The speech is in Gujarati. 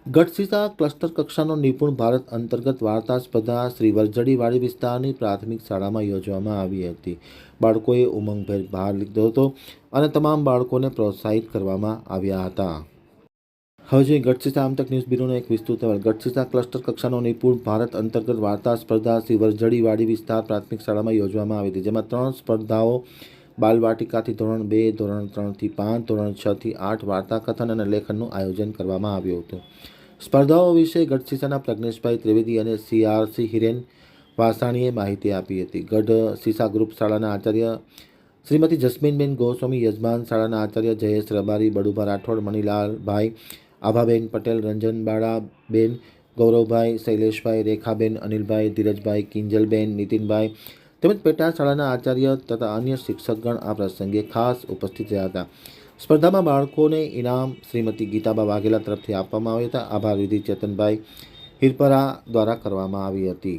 ગઢસીસા ક્લસ્ટર કક્ષાનો નિપુણ ભારત અંતર્ગત વાર્તા સ્પર્ધા શ્રી વરજડી વાડી વિસ્તારની પ્રાથમિક શાળામાં યોજવામાં આવી હતી. બાળકોએ ઉમંગભેર ભાગ લીધો હતો અને તમામ બાળકોને પ્રોત્સાહિત કરવામાં આવ્યા હતા. હવે જોઈએ ગઢસીસા આમતક ન્યૂઝ બ્યુરોનો એક વિસ્તૃત અહેવાલ. ગઢસીસા ક્લસ્ટર કક્ષાનો નિપુણ ભારત અંતર્ગત વાર્તા સ્પર્ધા શ્રી વરજડી વાડી વિસ્તાર પ્રાથમિક શાળામાં યોજવામાં આવી હતી, જેમાં 3 સ્પર્ધાઓ બાલવાટિકાથી ધોરણ 2, ધોરણ 3 થી 5, ધોરણ 6 થી 8 વાર્તા કથન અને લેખનનું આયોજન કરવામાં આવ્યું હતું. સ્પર્ધાઓ વિશે ગઢસીસાના પ્રજ્ઞેશભાઈ ત્રિવેદી અને CRC હિરેન વાસાણીએ માહિતી આપી હતી. ગઢસીસા ગ્રુપ શાળાના આચાર્ય શ્રીમતી જસ્મીનબેન ગોસ્વામી, યજમાન શાળાના આચાર્ય જયેશ રબારી, બડુભા રાઠોડ, મણિલાલભાઈ, આભાબેન પટેલ, રંજનબાળાબેન, ગૌરવભાઈ, શૈલેષભાઈ, રેખાબેન, અનિલભાઈ, ધીરજભાઈ, કિંજલબેન, નીતિનભાઈ તેમજ પેટા શાળાના આચાર્ય તથા અન્ય શિક્ષકગણ આ પ્રસંગે ખાસ ઉપસ્થિત રહ્યા હતા. સ્પર્ધામાં બાળકોને ઇનામ શ્રીમતી ગીતાબા વાઘેલા તરફથી આપવામાં આવ્યા હતા. આભાર વિધિ ચેતનભાઈ હિરપરા દ્વારા કરવામાં આવી હતી.